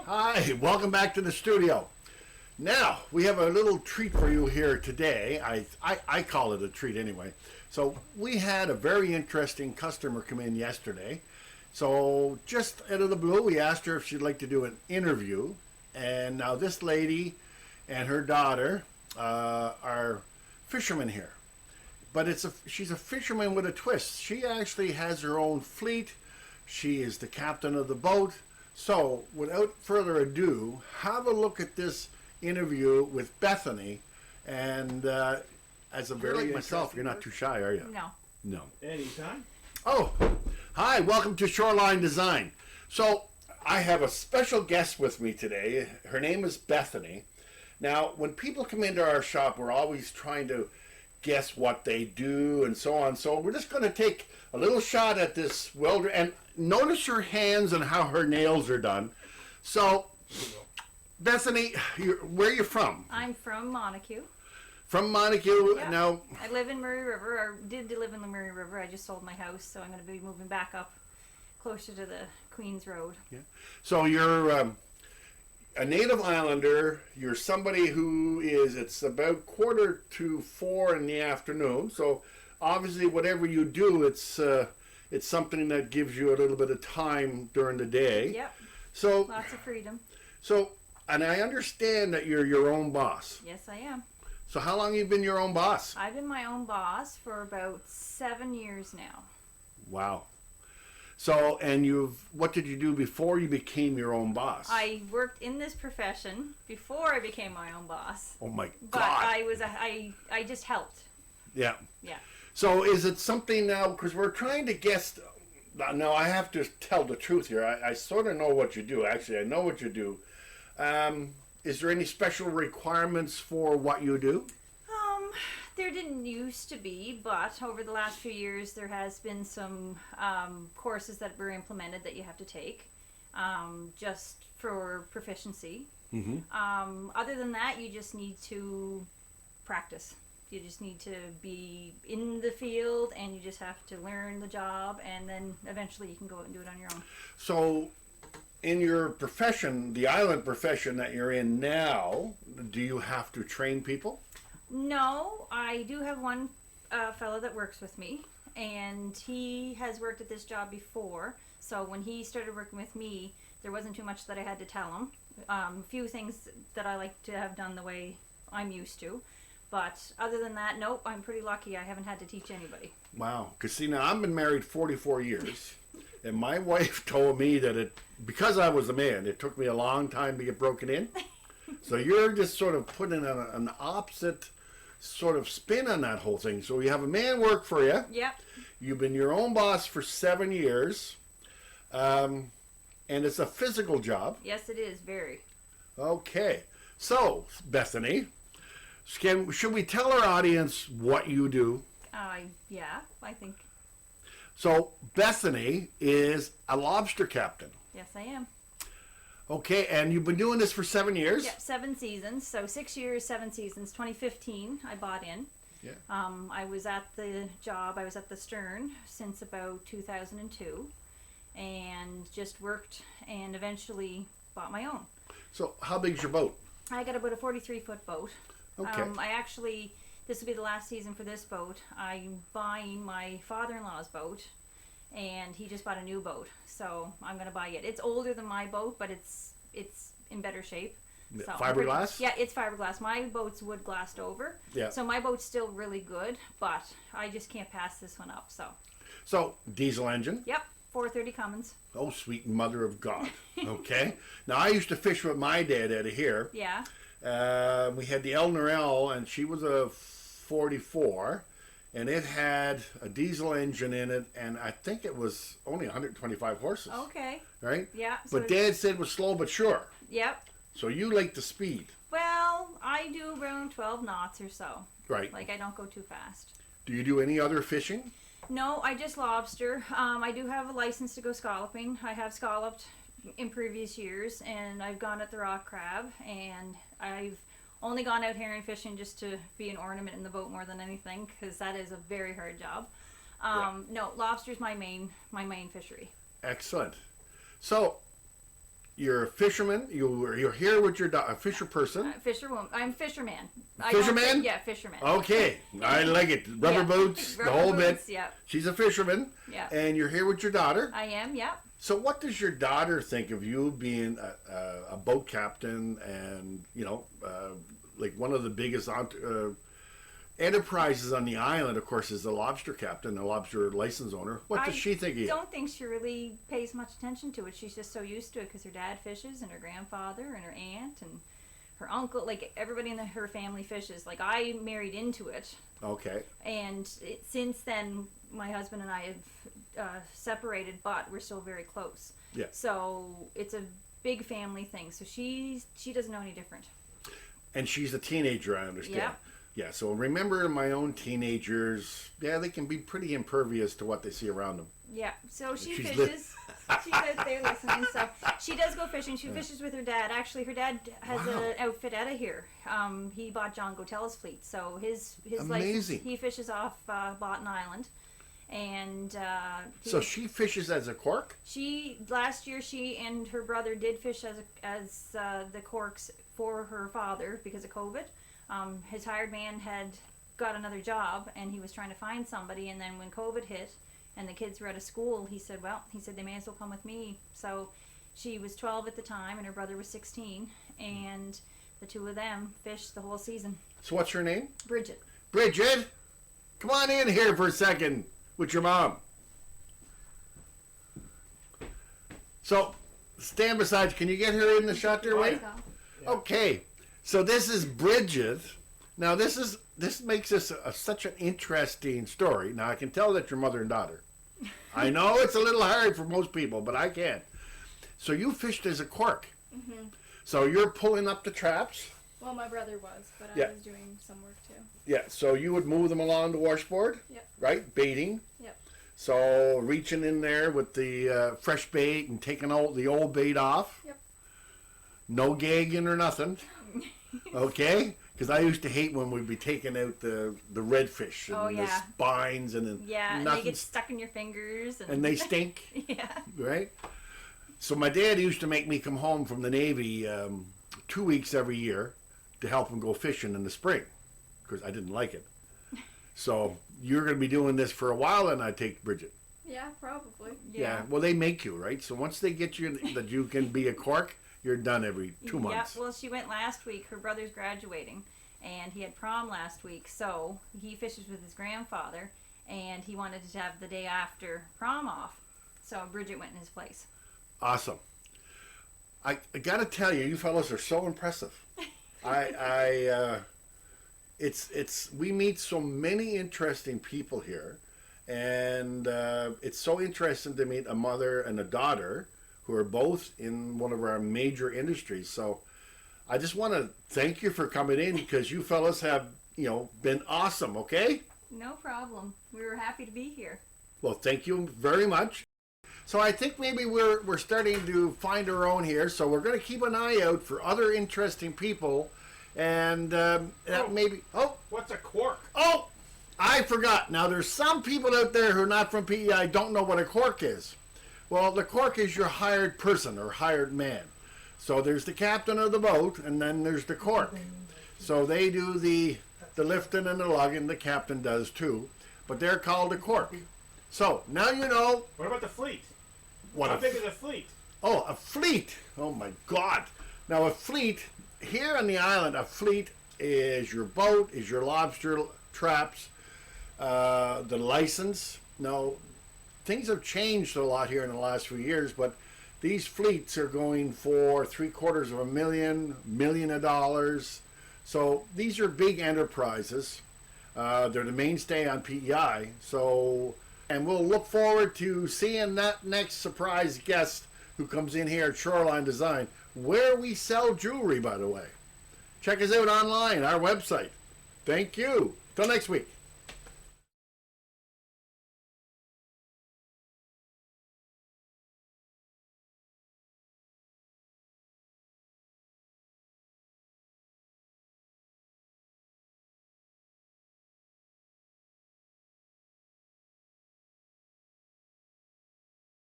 Hi, welcome back to the studio. Now, we have a little treat for you here today. I call it a treat anyway. So, we had a very interesting customer come in yesterday. So, just out of the blue, we asked her if she'd like to do an interview. And now this lady and her daughter are fishermen here. But she's a fisherman with a twist. She actually has her own fleet. She is the captain of the boat. So, without further ado, have a look at this interview with Bethany. And as a very like myself, you're not too shy, are you? No. No. Anytime. Oh, hi, welcome to Shoreline Design. So, I have a special guest with me today. Her name is Bethany. Now, when people come into our shop, we're always trying to guess what they do and so on. So we're just going to take a little shot at this welder and notice her hands and how her nails are done. So, Bethany, where are you from? I'm from Montague. From Montague. Yeah. Now, I live in Murray River, or did live in the Murray River. I just sold my house, so I'm going to be moving back up closer to the Queens Road. yeah. So you're a native islander. You're somebody who it's about 3:45 in the afternoon. So obviously, whatever you do, it's something that gives you a little bit of time during the day. Yep. So Lots of freedom. So, and I understand that you're your own boss. Yes, I am. So how long have you been your own boss? I've been my own boss for about 7 years now. Wow. So, and what did you do before you became your own boss? I worked in this profession before I became my own boss. Oh my God. But I just helped. Yeah. Yeah. So is it something now, because we're trying to guess, no, I have to tell the truth here. I sort of know what you do. Actually, I know what you do. Is there any special requirements for what you do? There didn't used to be, but over the last few years there has been some courses that were implemented that you have to take just for proficiency. Mm-hmm. Other than that, you just need to practice. You just need to be in the field, and you just have to learn the job, and then eventually you can go out and do it on your own. So, in your profession, the island profession that you're in now, do you have to train people? No, I do have one fellow that works with me, and he has worked at this job before. So when he started working with me, there wasn't too much that I had to tell him. A few things that I like to have done the way I'm used to. But other than that, nope, I'm pretty lucky. I haven't had to teach anybody. Wow. Because, see, now I've been married 44 years, and my wife told me that because I was a man, it took me a long time to get broken in. So you're just sort of putting an opposite sort of spin on that whole thing. So you have a man work for you. Yep. You've been your own boss for 7 years, and it's a physical job. Yes, it is, very. Okay. So, Bethany, should we tell our audience what you do? Yeah, I think. So, Bethany is a lobster captain. Yes, I am. Okay, and you've been doing this for 7 years? Yep, 7 seasons. So 6 years, 7 seasons. 2015, I bought in. Yeah. I was at the job, I was at the stern since about 2002, and just worked and eventually bought my own. So, how big's your boat? I got about a 43-foot boat. Okay. This will be the last season for this boat. I'm buying my father-in-law's boat, and he just bought a new boat, so I'm going to buy it. It's older than my boat, but it's in better shape. So Fiberglass? Yeah, it's fiberglass. My boat's wood glassed over, Yeah. so my boat's still really good, but I just can't pass this one up. So, diesel engine? Yep, 430 Cummins. Oh, sweet mother of God. Okay. Now, I used to fish with my dad out of here. Yeah. We had the El Norel, and she was a 44, and it had a diesel engine in it, and I think it was only 125 horses. Okay. Right? Yeah. So but Dad said it was slow but sure. Yep. So you like the speed. Well, I do around 12 knots or so. Right. Like, I don't go too fast. Do you do any other fishing? No, I just lobster. I do have a license to go scalloping. I have scalloped in previous years, and I've gone at the rock crab, and I've only gone out herring fishing just to be an ornament in the boat more than anything, because that is a very hard job. No, lobster's my main fishery. Excellent. So, you're a fisherman. You're here with your a fisher person. Fisherwoman. I'm fisherman. Fisherman? Yeah, fisherman. Okay, I like it. Rubber Yeah. boots, the Rubber whole boots, bit. yeah. She's a fisherman. Yeah. And you're here with your daughter. I am. Yeah. So what does your daughter think of you being a boat captain and, like one of the biggest enterprises on the island, of course, is the lobster captain, the lobster license owner. What does she think of you? I don't think she really pays much attention to it. She's just so used to it because her dad fishes and her grandfather and her aunt and her uncle, like everybody in her family fishes. Like I married into it. Okay. And since then, my husband and I have separated, but we're still very close. Yeah. So it's a big family thing. So she doesn't know any different. And she's a teenager, I understand. Yeah. Yeah, so remember my own teenagers, they can be pretty impervious to what they see around them. Yeah, so she She's fishes. She's out there listening. So she does go fishing. She fishes with her dad. Actually, her dad has an outfit out of here. He bought John Gotella's fleet. So his license, Amazing. he fishes off Botten Island. And so she fishes as a cork? Last year she and her brother did fish as the corks for her father because of COVID. His hired man had got another job and he was trying to find somebody, and then when COVID hit and the kids were out of school, he said they may as well come with me. So she was 12 at the time and her brother was 16, and the two of them fished the whole season. So what's her name? Bridget. Bridget, come on in here for a second with your mom. So stand beside you. Can you get her in the shot there, Wayne? Okay. So this is Bridget. Now this makes this such an interesting story. Now I can tell that you're mother and daughter. I know it's a little hard for most people, but I can. So you fished as a cork. Mm-hmm. So you're pulling up the traps. Well, my brother was, but Yeah. I was doing some work too. Yeah. So you would move them along the washboard. Yep. Right. Baiting. Yep. So reaching in there with the fresh bait and taking out the old bait off. Yep. No gagging or nothing. Okay? Because I used to hate when we'd be taking out the redfish and the spines and then Yeah, and they get stuck in your fingers. And they stink. Yeah. Right? So my dad used to make me come home from the Navy 2 weeks every year to help him go fishing in the spring because I didn't like it. So you're going to be doing this for a while, and I take Bridget. Yeah, probably. Yeah. Well, they make you, right? So once they get you that you can be a cork, you're done every 2 months. Yeah, well, she went last week. Her brother's graduating, and he had prom last week, so he fishes with his grandfather, and he wanted to have the day after prom off. So Bridget went in his place. Awesome. I got to tell you, you fellows are so impressive. We meet so many interesting people here, and it's so interesting to meet a mother and a daughter who are both in one of our major industries. So I just want to thank you for coming in because you fellas have, been awesome, okay? No problem. We were happy to be here. Well, thank you very much. So I think maybe we're starting to find our own here. So we're going to keep an eye out for other interesting people, and maybe. Oh, what's a cork? Oh, I forgot. Now there's some people out there who are not from PEI don't know what a cork is. Well, the cork is your hired person or hired man. So there's the captain of the boat, and then there's the cork. So they do the lifting and the lugging. The captain does too, but they're called a cork. So now you know. What about the fleet? How big is a fleet? Oh, a fleet. Oh my God. Now a fleet, here on the island, a fleet is your boat, is your lobster traps, the license. Now, things have changed a lot here in the last few years, but these fleets are going for $750,000, $1 million. So these are big enterprises. They're the mainstay on PEI. And we'll look forward to seeing that next surprise guest who comes in here at Shoreline Design, where we sell jewelry, by the way. Check us out online, our website. Thank you. Till next week.